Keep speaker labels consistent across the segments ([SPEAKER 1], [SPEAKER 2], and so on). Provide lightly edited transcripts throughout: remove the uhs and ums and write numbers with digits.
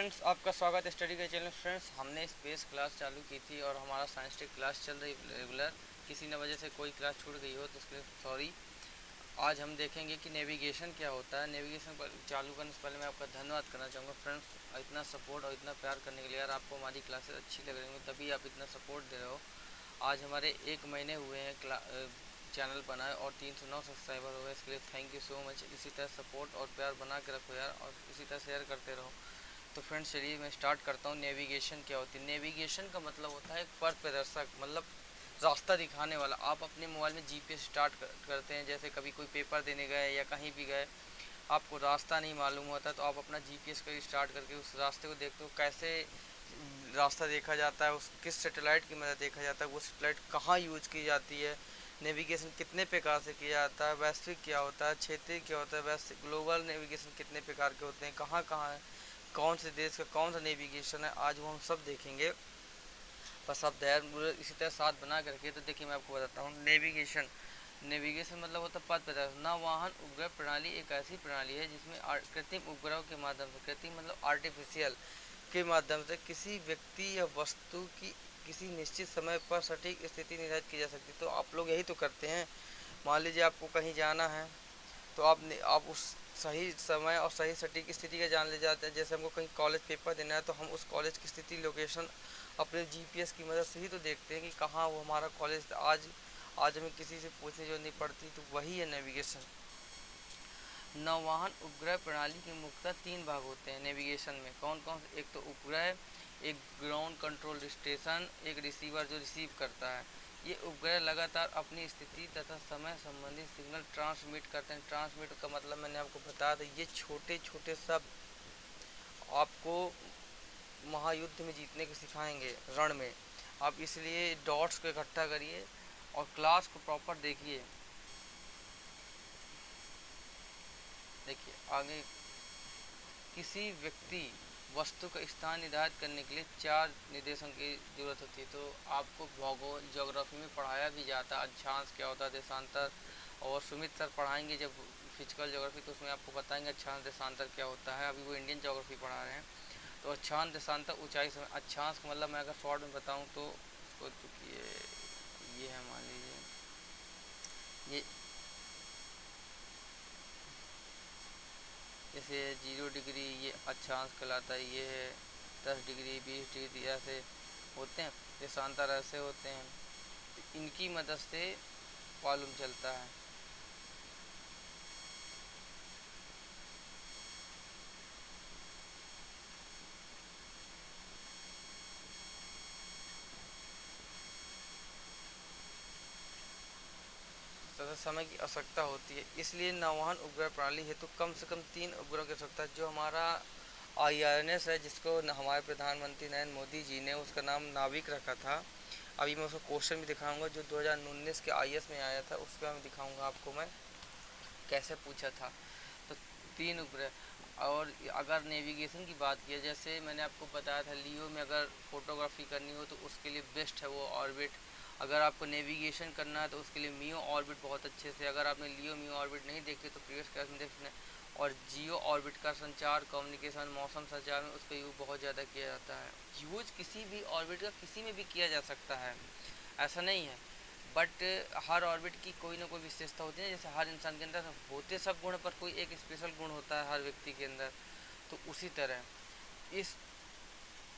[SPEAKER 1] Friends, आपका स्वागत है स्टडी के चैनल। फ्रेंड्स, हमने स्पेस क्लास चालू की थी और हमारा साइंस टेक क्लास चल रही रेगुलर। किसी न वजह से कोई क्लास छूट गई हो तो उसके लिए सॉरी। आज हम देखेंगे कि नेविगेशन क्या होता है। नेविगेशन पर चालू करने से पहले मैं आपका धन्यवाद करना चाहूँगा फ्रेंड्स, इतना सपोर्ट और इतना प्यार करने के लिए। यार, आपको हमारी क्लासेस अच्छी लग रही होंगी तभी आप इतना सपोर्ट दे रहे हो। आज हमारे 1 महीने हुए हैं चैनल बनाए और 309 सब्सक्राइबर हो गए। इसके लिए थैंक यू सो मच। इसी तरह सपोर्ट और प्यार बना के रखो यार, और इसी तरह शेयर करते रहो। तो फ्रेंड्स, चलिए मैं स्टार्ट करता हूँ। नेविगेशन क्या होती है? नेविगेशन का मतलब होता है एक पथ प्रदर्शक, मतलब रास्ता दिखाने वाला। आप अपने मोबाइल में जीपीएस स्टार्ट करते हैं, जैसे कभी कोई पेपर देने गए या कहीं भी गए, आपको रास्ता नहीं मालूम होता तो आप अपना जीपीएस का स्टार्ट करके उस रास्ते को देखते हो। कैसे रास्ता देखा जाता है, उस किस सैटेलाइट की मदद देखा जाता है, वो सैटेलाइट कहाँ यूज की जाती है, नेविगेशन कितने प्रकार से किया जाता है, वैश्विक क्या होता है, क्षेत्रीय क्या होता है, वैश्विक ग्लोबल नेविगेशन कितने प्रकार के होते हैं, कहाँ कहाँ है, कौन से देश का कौन सा नेविगेशन है, आज वो हम सब देखेंगे। बस आप दयाल इसी तरह साथ बना के रखिए। तो देखिए, मैं आपको बताता हूँ। नेविगेशन नेविगेशन मतलब होता है पथ प्रदर्शक। नौवहन उपग्रह प्रणाली एक ऐसी प्रणाली है जिसमें कृत्रिम उपग्रहों के माध्यम से, कृत्रिम मतलब आर्टिफिशियल के माध्यम से किसी व्यक्ति या वस्तु की किसी निश्चित समय पर सटीक स्थिति निर्धारित की जा सकती है। तो आप लोग यही तो करते हैं। मान लीजिए आपको कहीं जाना है, तो आप उस सही समय और सही सटीक स्थिति का जान ले जाते हैं। जैसे हमको कहीं कॉलेज पेपर देना है तो हम उस कॉलेज की स्थिति लोकेशन अपने जीपीएस की मदद से ही तो देखते हैं कि कहाँ वो हमारा कॉलेज। आज हमें किसी से पूछने जो नहीं पड़ती, तो वही है नेविगेशन। नौवहन उपग्रह प्रणाली के मुख्यतः 3 भाग होते हैं नेविगेशन में। कौन कौन से? एक तो उपग्रह, एक ग्राउंड कंट्रोल स्टेशन, एक रिसीवर जो रिसीव करता है। ये उपग्रह लगातार अपनी स्थिति तथा समय संबंधी सिग्नल ट्रांसमिट करते हैं। ट्रांसमिट का मतलब मैंने आपको बताया था, ये छोटे छोटे सब आपको महायुद्ध में जीतने को सिखाएंगे, रण में। आप इसलिए डॉट्स को इकट्ठा करिए और क्लास को प्रॉपर देखिए। देखिए आगे, किसी व्यक्ति वस्तु का स्थान निर्धारित करने के लिए 4 निर्देशन की जरूरत होती है। तो आपको भूगोल ज्योग्राफी में पढ़ाया भी जाता है अक्षांश क्या होता है, देशांतर। और सुमित सर पढ़ाएंगे जब फिजिकल ज्योग्राफी, तो उसमें आपको बताएंगे अक्षांश देशांतर क्या होता है। अभी वो इंडियन ज्योग्राफी पढ़ा रहे हैं। तो अक्षांश देशांतर ऊंचाई समय। अक्षांश का मतलब मैं अगर शॉर्ट में बताऊँ तो उसको ये है, मान लीजिए ये, जैसे 0 डिग्री ये अक्षांश कहलाता है। ये है 10 डिग्री, 20 डिग्री, ऐसे होते हैं। देशांतर ऐसे होते हैं। तो इनकी मदद से मालूम चलता है। तथा समय की आवश्यकता होती है, इसलिए नौवहन उपग्रह प्रणाली हेतु कम से कम 3 उपग्रहों की आवश्यकता है। जो हमारा IRNS है, जिसको हमारे प्रधानमंत्री नरेंद्र मोदी जी ने उसका नाम नाविक रखा था। अभी मैं उसका क्वेश्चन भी दिखाऊंगा जो 2019 के IS में आया था, उसका मैं दिखाऊंगा आपको मैं कैसे पूछा था। तो 3 उपग्रह। और अगर नेविगेशन की बात की, जैसे मैंने आपको बताया था, लियो में अगर फोटोग्राफी करनी हो तो उसके लिए बेस्ट है वो ऑर्बिट। अगर आपको नेविगेशन करना है तो उसके लिए मियो ऑर्बिट बहुत अच्छे से। अगर आपने लियो मियो ऑर्बिट नहीं देखी तो प्रीवियस क्लास में देखना। और जियो ऑर्बिट का संचार, कम्युनिकेशन, मौसम संचार में उसका यूज बहुत ज़्यादा किया जाता है। यूज किसी भी ऑर्बिट का किसी में भी किया जा सकता है, ऐसा नहीं है। बट हर ऑर्बिट की कोई ना कोई विशेषता होती है। जैसे हर इंसान के अंदर होते सब गुण, पर कोई एक स्पेशल गुण होता है हर व्यक्ति के अंदर। तो उसी तरह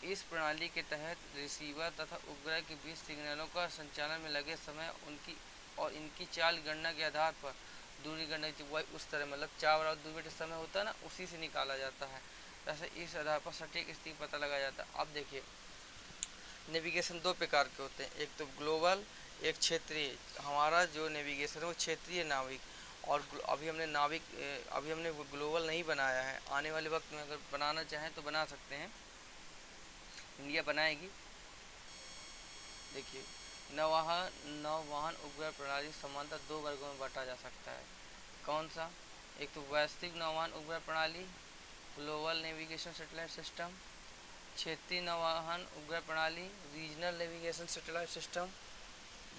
[SPEAKER 1] इस प्रणाली के तहत रिसीवर तथा उपग्रह के बीच सिग्नलों का संचालन में लगे समय उनकी और इनकी चाल गणना के आधार पर दूरी गणना वही उस तरह, मतलब 4 और दूरी समय होता है ना, उसी से निकाला जाता है। जैसे इस आधार पर सटीक स्थिति पता लगाया जाता है। अब देखिए, नेविगेशन 2 प्रकार के होते हैं, एक तो ग्लोबल, एक क्षेत्रीय। हमारा जो नेविगेशन है वो क्षेत्रीय नाविक। और अभी हमने वो ग्लोबल नहीं बनाया है। आने वाले वक्त में अगर बनाना चाहें तो बना सकते हैं, इंडिया बनाएगी। देखिए, नौवहन उपग्रह प्रणाली समानतः 2 वर्गों में बांटा जा सकता है। कौन सा? एक तो वैश्विक नौवहन उपग्रह प्रणाली, ग्लोबल नेविगेशन सैटेलाइट सिस्टम। क्षेत्रीय नौवहन उपग्रह प्रणाली, रीजनल नेविगेशन सैटेलाइट सिस्टम।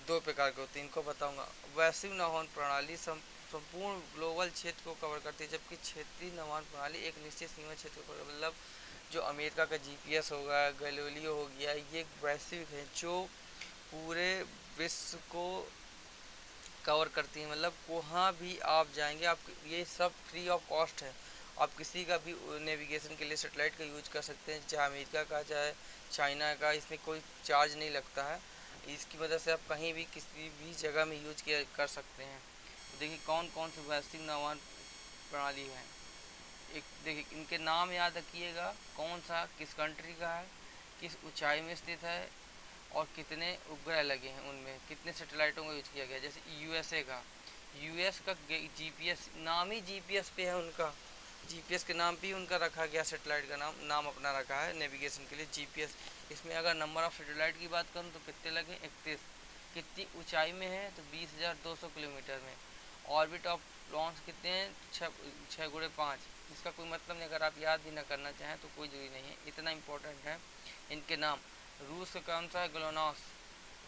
[SPEAKER 1] 2 प्रकार के होते हैं, इनको बताऊंगा। वैश्विक नौवहन प्रणाली संपूर्ण ग्लोबल क्षेत्र को कवर करती है, जबकि क्षेत्रीय नौवहन प्रणाली एक निश्चित सीमा क्षेत्र को, मतलब जो अमेरिका का जीपीएस होगा, गैलीलियो हो गया, ये वैश्विक है जो पूरे विश्व को कवर करती है। मतलब वहाँ भी आप जाएंगे, आप ये सब फ्री ऑफ कॉस्ट है। आप किसी का भी नेविगेशन के लिए सेटेलाइट का यूज कर सकते हैं, चाहे अमेरिका का चाहे चाइना का, इसमें कोई चार्ज नहीं लगता है। इसकी वजह से आप कहीं भी किसी भी जगह में यूज किया कर सकते हैं। देखिए कौन कौन से वैश्विक नवान प्रणाली है। एक देखिए इनके नाम याद रखिएगा, कौन सा किस कंट्री का है, किस ऊंचाई में स्थित है और कितने उपग्रह लगे हैं, उनमें कितने सैटेलाइटों का यूज किया गया। जैसे यूएसए का, यूएस का जीपीएस नाम ही जीपीएस पे है उनका, जीपीएस के नाम पे ही उनका रखा गया, सैटेलाइट का नाम अपना रखा है नेविगेशन के लिए जीपीएस। इसमें अगर नंबर ऑफ सैटेलाइट की बात करूँ तो कितने लगे, 31। कितनी ऊंचाई में है तो 20,200 किलोमीटर में। ऑर्बिट ऑफ लॉन्च कितने हैं, 6 × 5। इसका कोई मतलब नहीं, अगर आप याद भी ना करना चाहें तो कोई जरूरी नहीं है, इतना इंपॉर्टेंट है इनके नाम। रूस का कौन सा है, ग्लोनास।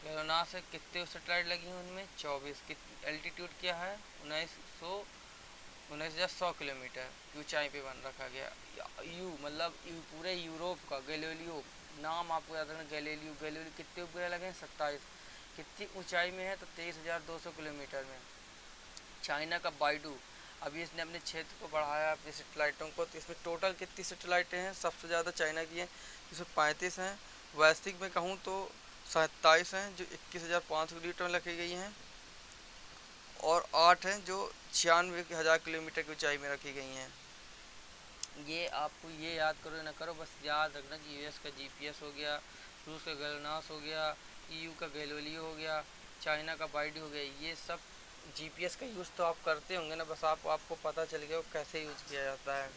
[SPEAKER 1] ग्लोनास है, कितने सैटेलाइट लगी हैं उनमें, 24। कितनी एल्टीट्यूड क्या है, 19,100 किलोमीटर की ऊंचाई पे बन रखा गया। यू मतलब पूरे यूरोप का गैलीलियो, नाम आपको याद रखना, गैलीलियो। गैलीलियो कितने उपग्रह लगे हैं, 27। कितनी ऊंचाई में है तो 23,200 किलोमीटर में। चाइना का बाइडू, अभी इसने अपने क्षेत्र को बढ़ाया अपनी सेटेलाइटों को, तो इसमें टोटल कितनी सेटेलाइटें हैं, सबसे ज़्यादा चाइना की हैं, जिसमें 35 हैं। वैश्विक में कहूँ तो 27 हैं जो 21,500 किलोमीटर में रखी गई हैं, और 8 हैं जो 96,000 किलोमीटर की ऊंचाई में रखी गई हैं। ये आपको ये याद करो ना करो, बस याद रखना कि यूएस का जीपीएस हो गया, रूस का गलनास हो गया, ईयू का गैलीलियो हो गया, चाइना का बाइडू हो गया। ये सब जीपीएस का यूज़ तो आप करते होंगे ना, बस आपको पता चल गया वो कैसे यूज किया जाता है।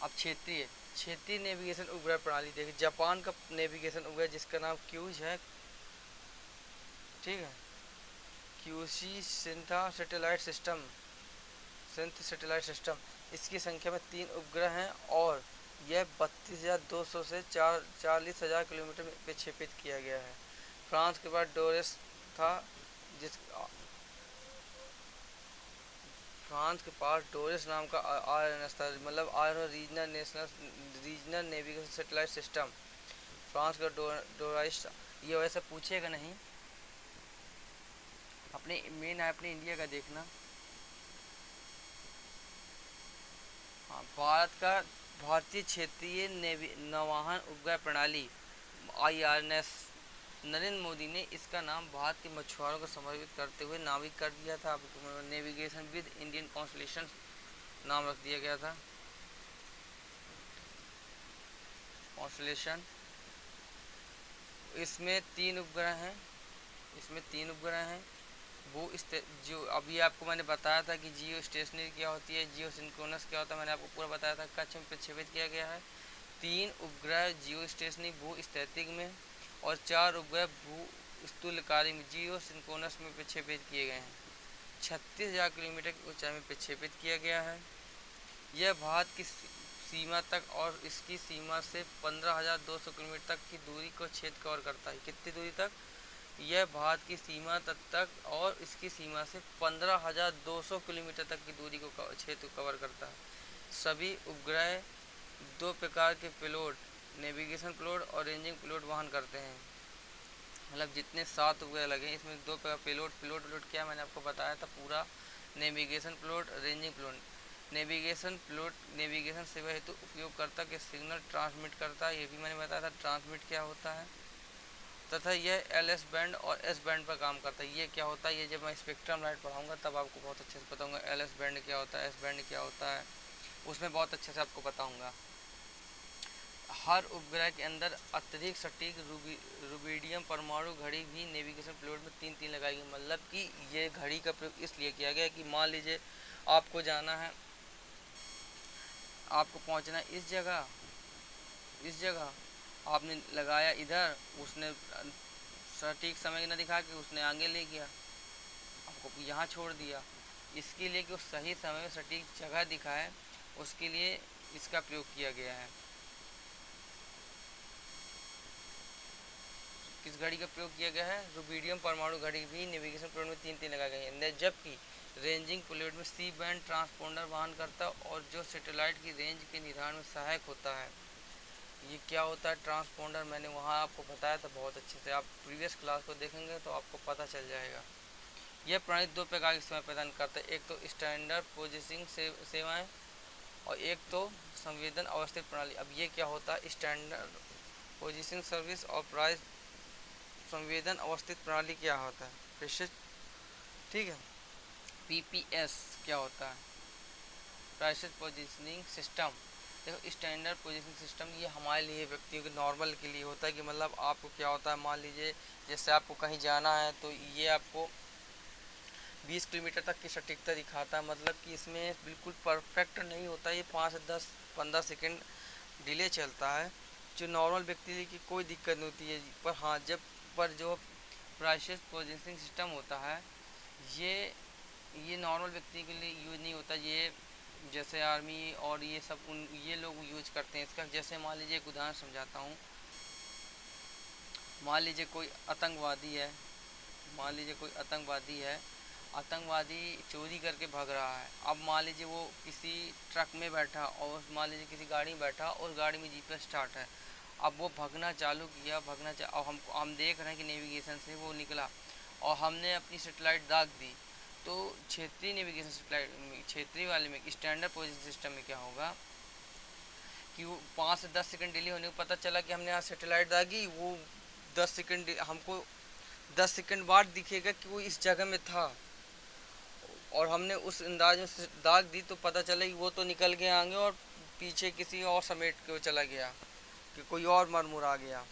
[SPEAKER 1] अब क्षेत्रीय नेविगेशन उपग्रह प्रणाली देखिए, जापान का नेविगेशन उपग्रह जिसका नाम क्यूज है, ठीक है, क्यूसी सिंथा सैटेलाइट सिस्टम, सैटेलाइट सिस्टम। इसकी संख्या में 3 उपग्रह हैं और यह 32,200 से 40,000 किलोमीटर में प्रक्षेपित किया गया है। फ्रांस के बाद डोरेस था, जिस फ्रांस के पास डोरेस नाम का आरएनएस था, मतलब R regional navigation satellite system. France का डोराइस, ये वैसे पूछेगा नहीं, अपने मेन है अपने इंडिया का देखना। हाँ, भारतीय क्षेत्रीय नौवहन उपग्रह प्रणाली IRNS। नरेंद्र मोदी ने इसका नाम भारत के मछुआरों को समर्पित करते हुए नामित कर दिया था। नेविगेशन विद इंडियन कॉन्स्टलेशन नाम रख दिया गया था, कॉन्स्टलेशन। इसमें 3 उपग्रह हैं, वो जो अभी आपको मैंने बताया था कि जियो स्टेशनरी क्या होती है, जियो सिंक्रोनस क्या होता है, मैंने आपको पूरा बताया था। कक्ष में प्रक्षेपित किया गया है 3 उपग्रह जियो स्टेशनरी भू स्थैतिक में, और 4 उपग्रह भू स्थूलकारी में जियो सिंक्रोनस में प्रक्षेपित किए गए हैं। 36,000 किलोमीटर की ऊंचाई में प्रक्षेपित किया गया है। यह भारत की सीमा तक और इसकी सीमा से 15,200 किलोमीटर तक की दूरी को क्षेत्र कवर करता है। कितनी दूरी तक, यह भारत की सीमा तक और इसकी सीमा से 15,200 किलोमीटर तक की दूरी को क्षेत्र कवर करता है। सभी उपग्रह 2 प्रकार के पेलोड, नेविगेशन पेलोड और रेंजिंग पेलोड वहन करते हैं। मतलब जितने 7 उपग्रह लगे इसमें 2 प्रकार पेलोड क्या मैंने आपको बताया था पूरा, navigation payload, ranging payload. Navigation payload navigation सेवा हेतु उपयोगकर्ता के सिग्नल ट्रांसमिट करता है, ये भी मैंने बताया था ट्रांसमिट क्या होता है, तथा यह LS बैंड और S बैंड पर काम करता है। ये क्या होता है, ये जब मैं स्पेक्ट्रम लाइट पढ़ाऊंगा तब आपको बहुत अच्छे से बताऊंगा LS बैंड क्या होता है, S बैंड क्या होता है, उसमें बहुत अच्छे से आपको बताऊंगा। हर उपग्रह के अंदर अत्यधिक सटीक रुबिडियम परमाणु घड़ी भी नेविगेशन पेलोड में 3-3 लगाई गई। मतलब कि ये घड़ी का प्रयोग इसलिए किया गया कि मान लीजिए आपको जाना है, आपको पहुंचना है इस जगह आपने लगाया इधर, उसने सटीक समय न दिखा के उसने आगे ले गया, आपको यहाँ छोड़ दिया। इसके लिए कि वो सही समय में सटीक जगह दिखाए, उसके लिए इसका प्रयोग किया गया है। किस घड़ी का प्रयोग किया गया है, रुबिडियम परमाणु घड़ी भी नेविगेशन पेलोड में 3-3 लगाई गई है। जबकि रेंजिंग पेलोड में सी बैंड ट्रांसपोंडर वहन करता है और जो सैटेलाइट की रेंज के निर्धारण में सहायक होता है। ये क्या होता है ट्रांसपोंडर, मैंने वहाँ आपको बताया था बहुत अच्छे से, आप प्रीवियस क्लास को देखेंगे तो आपको पता चल जाएगा। यह प्रणाली दो प्रकार की सेवाएं प्रदान करता है, एक तो स्टैंडर्ड प्रोसेसिंग सेवाएं और एक तो संवेदन अवस्थित प्रणाली। अब ये क्या होता है स्टैंडर्ड प्रोसेसिंग सर्विस और प्राइस संवेदन अवस्थित प्रणाली क्या होता है प्रेषित, ठीक है। पीपीएस क्या होता है प्राइस पोजिशनिंग सिस्टम। देखो स्टैंडर्ड पोजिशनिंग सिस्टम ये हमारे लिए व्यक्तियों के नॉर्मल के लिए होता है कि मतलब आपको क्या होता है, मान लीजिए जैसे आपको कहीं जाना है तो ये आपको 20 किलोमीटर तक की सटीकता दिखाता है, मतलब कि इसमें बिल्कुल परफेक्ट नहीं होता, ये 5 से 10 15 सेकेंड डिले चलता है, जो नॉर्मल व्यक्ति की कोई दिक्कत नहीं होती है। पर हाँ पर जो प्राइसेस पोजिशनिंग सिस्टम होता है ये नॉर्मल व्यक्ति के लिए यूज नहीं होता, ये जैसे आर्मी और ये सब ये लोग यूज करते हैं इसका। जैसे मान लीजिए एक उदाहरण समझाता हूँ, मान लीजिए कोई आतंकवादी है, मान लीजिए कोई आतंकवादी चोरी करके भाग रहा है। अब मान लीजिए वो किसी ट्रक में बैठा और मान लीजिए किसी गाड़ी में बैठा और गाड़ी में जीपीएस स्टार्ट है। अब वो भगना चालू किया, और हम देख रहे हैं कि नेविगेशन से वो निकला और हमने अपनी सेटेलाइट दाग दी। तो क्षेत्रीय नेविगेशन सेटेलाइट क्षेत्रीय वाले में स्टैंडर्ड पोजिशन सिस्टम में क्या होगा कि वो 5 से 10 सेकंड डिले होने को पता चला कि हमने यहाँ सेटेलाइट दागी, वो 10 सेकंड हमको 10 सेकंड बाद दिखेगा कि वो इस जगह में था और हमने उस अंदाज में दाग दी तो पता चला कि वो तो निकल गया आगे और पीछे किसी और समेट के चला गया कि कोई और मरमुर आ गया।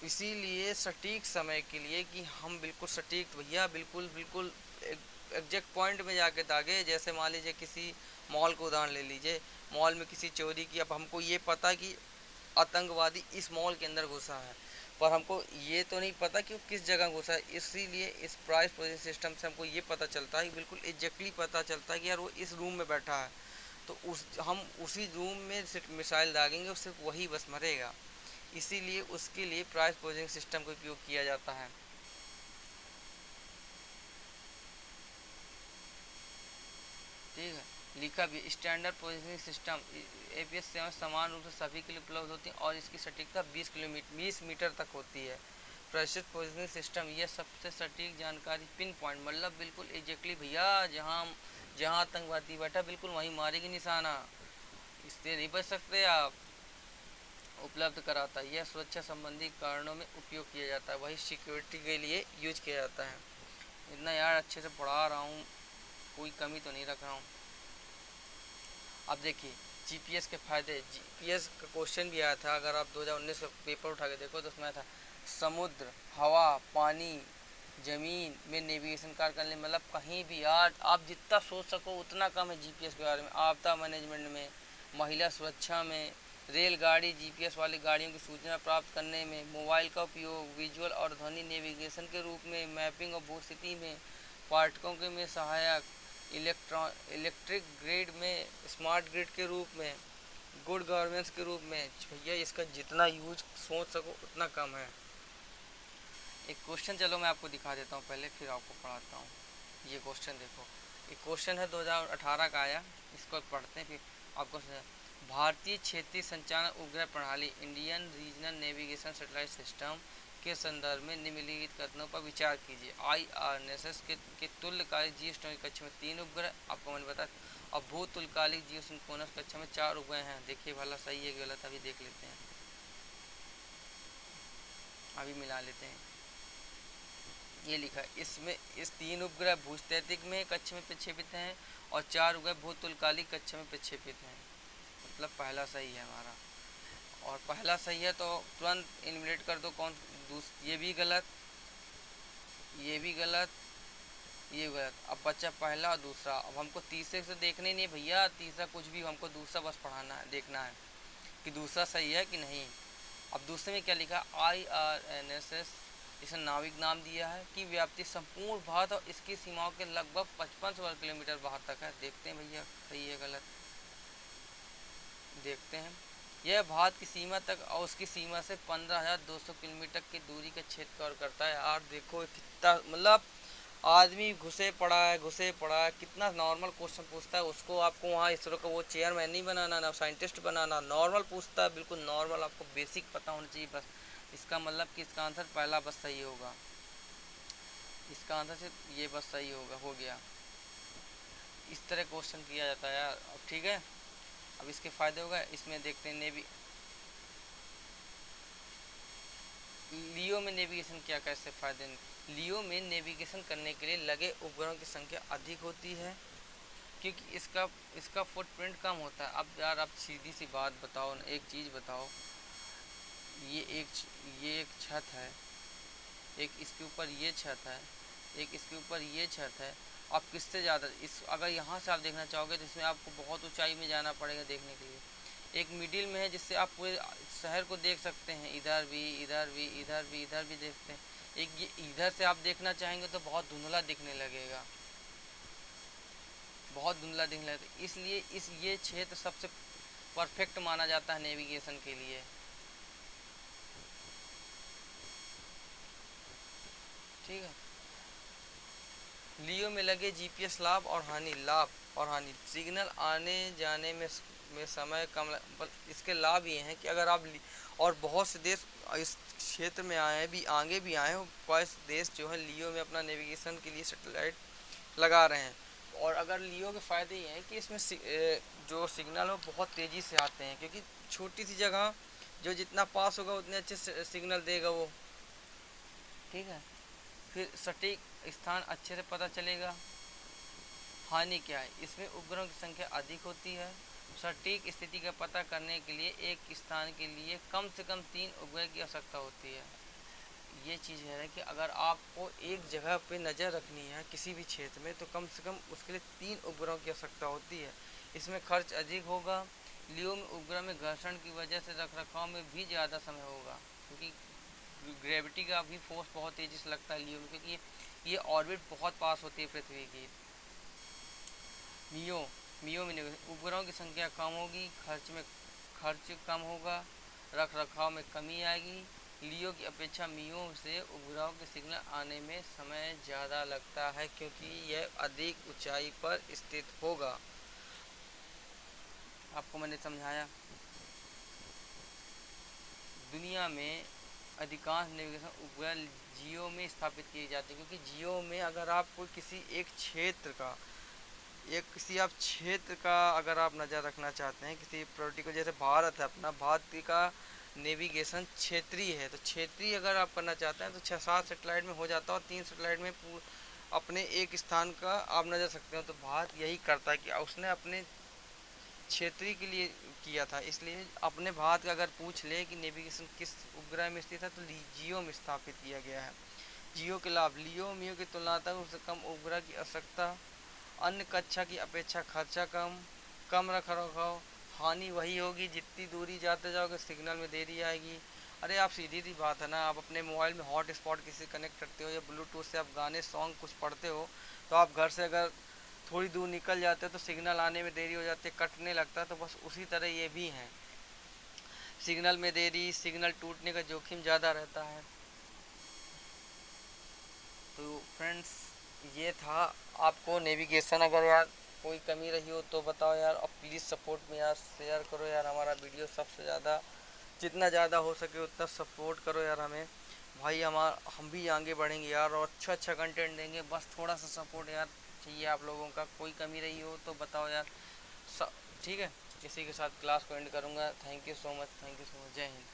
[SPEAKER 1] इसीलिए सटीक समय के लिए कि हम बिल्कुल सटीक भैया बिल्कुल बिल्कुल एग्जैक्ट पॉइंट में जाके दागे। जैसे मान लीजिए किसी मॉल को उदाहरण ले लीजिए, मॉल में किसी चोरी की, अब हमको ये पता कि आतंकवादी इस मॉल के अंदर घुसा है, पर हमको ये तो नहीं पता कि वो किस जगह घुसा है। इसीलिए इस प्राइस पोजिशन सिस्टम से हमको ये पता चलता है, बिल्कुल एग्जैक्टली पता चलता है कि यार वो इस रूम में बैठा है, तो हम उसी रूम में मिसाइल दागेंगे और सिर्फ वही बस मरेगा। इसीलिए उसके लिए प्राइस पोजिशनिंग सिस्टम का उपयोग किया जाता है। ठीक है, लिखा भी स्टैंडर्ड पोजिशनिंग सिस्टम एपीएस सेवाएं समान रूप से सभी के लिए उपलब्ध होती हैं और इसकी सटीकता 20 मीटर तक होती है। प्रेसिस पोजिशनिंग सिस्टम यह सबसे सटीक जानकारी पिन पॉइंट, मतलब बिल्कुल एग्जैक्टली भैया जहाँ जहाँ आतंकवादी बैठा बिल्कुल वहीं मारेगी निशाना, इससे नहीं बच सकते आप, उपलब्ध कराता है। यह सुरक्षा संबंधी कारणों में उपयोग किया जाता है, वही सिक्योरिटी के लिए यूज किया जाता है। इतना यार अच्छे से पढ़ा रहा हूँ, कोई कमी तो नहीं रख रहा हूँ। अब देखिए जीपीएस के फ़ायदे, जीपीएस का क्वेश्चन भी आया था, अगर आप 2019 का पेपर उठा के देखो तो उसमें आया था समुद्र, हवा, पानी, ज़मीन में नेविगेशन कार्य करने, मतलब कहीं भी यार आप जितना सोच सको उतना कम है जीपीएस के बारे में। आपदा मैनेजमेंट में, महिला सुरक्षा में, रेलगाड़ी जीपीएस वाली गाड़ियों की सूचना प्राप्त करने में, मोबाइल का उपयोग विजुअल और ध्वनि नेविगेशन के रूप में, मैपिंग और भू स्थिति में, पर्यटकों के में सहायक, इलेक्ट्रिक ग्रिड में, स्मार्ट ग्रिड के रूप में, गुड गवर्नेंस के रूप में। भैया इसका जितना यूज सोच सको उतना कम है। एक क्वेश्चन चलो मैं आपको दिखा देता हूँ पहले, फिर आपको पढ़ाता हूँ। ये क्वेश्चन देखो, एक क्वेश्चन है 2018 का आया, इसको पढ़ते हैं फिर आपको। भारतीय क्षेत्रीय संचालन उपग्रह प्रणाली Indian regional navigation satellite system के संदर्भ में निम्नलिखित कथनों पर विचार कीजिए। IRNSS के तुल्यकालिक जियोस्टेशनरी कक्षा में 3 उपग्रह, आपको मैंने बताया, और भूतुल्यकालिक जियोसिंक्रोनस कक्षा में 4 उपग्रह हैं। देखिए भला सही है कि गलत, अभी देख लेते हैं, अभी मिला लेते हैं। ये लिखा है इसमें, इस 3 उपग्रह भूस्थैतिक में कक्षा में प्रक्षेपित हैं और 4 उपग्रह भूतुल्यकालिक कक्षा में प्रक्षेपित हैं। मतलब पहला सही है हमारा, और पहला सही है तो तुरंत इलिमिनेट कर दो। ये भी गलत, ये भी गलत, ये गलत। अब बच्चा पहला और दूसरा। अब हमको तीसरे से देखने नहीं भैया, तीसरा कुछ भी, हमको दूसरा बस पढ़ाना है, देखना है कि दूसरा सही है कि नहीं। अब दूसरे में क्या लिखा, IRNSS, इसे नाविक नाम दिया है कि व्याप्ति संपूर्ण भारत और इसकी सीमाओं के लगभग 55 वर्ग किलोमीटर बाहर तक है। देखते हैं भैया सही है गलत, देखते हैं। यह भारत की सीमा तक और उसकी सीमा से 15,200 किलोमीटर की दूरी का क्षेत्र कवर करता है। यार देखो कितना, मतलब आदमी घुसे पड़ा है, कितना नॉर्मल क्वेश्चन पूछता है, उसको आपको वहाँ इसरो का वो चेयरमैन नहीं बनाना, ना साइंटिस्ट बनाना, नॉर्मल पूछता है, बिल्कुल नॉर्मल, आपको बेसिक पता होना चाहिए बस। इसका मतलब कि इसका आंसर पहला बस सही होगा, इसका आंसर सिर्फ ये बस सही होगा, हो गया। इस तरह क्वेश्चन किया जाता है यार। अब ठीक है, अब इसके फ़ायदे हो गए, इसमें देखते हैं नेवी लियो में नेविगेशन क्या कैसे फ़ायदे। लियो में नेविगेशन करने के लिए लगे उपग्रहों की संख्या अधिक होती है, क्योंकि इसका इसका फुटप्रिंट कम होता है। अब यार आप सीधी सी बात बताओ ना, एक चीज़ बताओ, ये एक छत है, एक इसके ऊपर ये छत है, एक इसके ऊपर ये छत है, आप किससे ज़्यादा इस अगर यहाँ से आप देखना चाहोगे तो इसमें आपको बहुत ऊंचाई में जाना पड़ेगा देखने के लिए। एक मिडिल में है जिससे आप पूरे शहर को देख सकते हैं, इधर भी इधर भी इधर भी इधर भी देखते हैं। एक ये इधर से आप देखना चाहेंगे तो बहुत धुंधला दिखने लगेगा, बहुत धुंधला दिखने लगेगा, इसलिए ये क्षेत्र सबसे परफेक्ट माना जाता है नेविगेशन के लिए। ठीक है, लियो में लगे जीपीएस लाभ और हानि सिग्नल आने जाने में समय कम इसके लाभ ये हैं कि अगर आप और बहुत से देश इस क्षेत्र में आए हैं, भी आगे भी आए हैं, बहुत देश जो है लियो में अपना नेविगेशन के लिए सैटेलाइट लगा रहे हैं। और अगर लियो के फ़ायदे ये हैं कि इसमें जो सिग्नल हो बहुत तेज़ी से आते हैं, क्योंकि छोटी सी जगह जो जितना पास होगा उतने अच्छे सिग्नल देगा वो। ठीक है, फिर सटीक स्थान अच्छे से पता चलेगा। हानि क्या है, इसमें उपग्रहों की संख्या अधिक होती है। सटीक स्थिति का पता करने के लिए एक स्थान के लिए कम से कम 3 उपग्रह की आवश्यकता होती है। ये चीज़ है कि अगर आपको एक जगह पे नज़र रखनी है किसी भी क्षेत्र में तो कम से कम उसके लिए 3 उपग्रहों की आवश्यकता होती है। इसमें खर्च अधिक होगा। लियो में उपग्रह में घर्षण की वजह से रखरखाव में भी ज़्यादा समय होगा, क्योंकि ग्रेविटी का भी फोर्स बहुत तेज़ी से लगता है लियो में, क्योंकि ये ऑर्बिट बहुत पास होती है पृथ्वी की। मियो में उपग्रहों की संख्या कम होगी, खर्च कम होगा, रख रखाव में कमी आएगी। लियो की अपेक्षा मियो से उपग्रहों के सिग्नल आने में समय ज़्यादा लगता है, क्योंकि यह अधिक ऊंचाई पर स्थित होगा। आपको मैंने समझाया। दुनिया में अधिकांश नेविगेशन उपग्रह जियो में स्थापित किए जाते हैं, क्योंकि जियो में अगर आप कोई किसी आप क्षेत्र का अगर आप नज़र रखना चाहते हैं किसी पर्टिकुलर, जैसे भारत है अपना, भारत का नेविगेशन क्षेत्रीय है, तो क्षेत्रीय अगर आप करना चाहते हैं तो 6-7 सैटेलाइट में हो जाता है, और 3 सैटेलाइट में अपने एक स्थान का आप नज़र सकते हो। तो भारत यही करता है कि उसने अपने क्षेत्रीय के लिए किया था, इसलिए अपने भारत का अगर पूछ ले कि नेविगेशन किस उपग्रह में स्थित है तो जियो में स्थापित किया गया है। जियो के लाभ, लियो मियो की तुलनात्मक उससे कम उपग्रह की आवश्यकता, अन्य कक्षा की अपेक्षा खर्चा कम रख रखाव। हानि वही होगी, जितनी दूरी जाते जाओगे सिग्नल में देरी आएगी। अरे आप सीधी सी बात है ना, आप अपने मोबाइल में हॉट स्पॉट किसी कनेक्ट करते हो या ब्लूटूथ से आप गाने सॉन्ग कुछ पढ़ते हो, तो आप घर से अगर थोड़ी दूर निकल जाते हो तो सिग्नल आने में देरी हो जाती है, कटने लगता है। तो बस उसी तरह ये भी है, सिग्नल में देरी, सिग्नल टूटने का जोखिम ज़्यादा रहता है। तो फ्रेंड्स ये था आपको नेविगेशन। अगर यार कोई कमी रही हो तो बताओ यार, और प्लीज़ सपोर्ट में यार शेयर करो यार हमारा वीडियो, सबसे ज़्यादा जितना ज़्यादा हो सके उतना सपोर्ट करो यार हमें भाई, हम भी आगे बढ़ेंगे यार और अच्छा कंटेंट देंगे। बस थोड़ा सा सपोर्ट यार चाहिए आप लोगों का। कोई कमी रही हो तो बताओ यार। ठीक है, इसी के साथ क्लास को एंड करूँगा। थैंक यू सो मच, जय हिंद।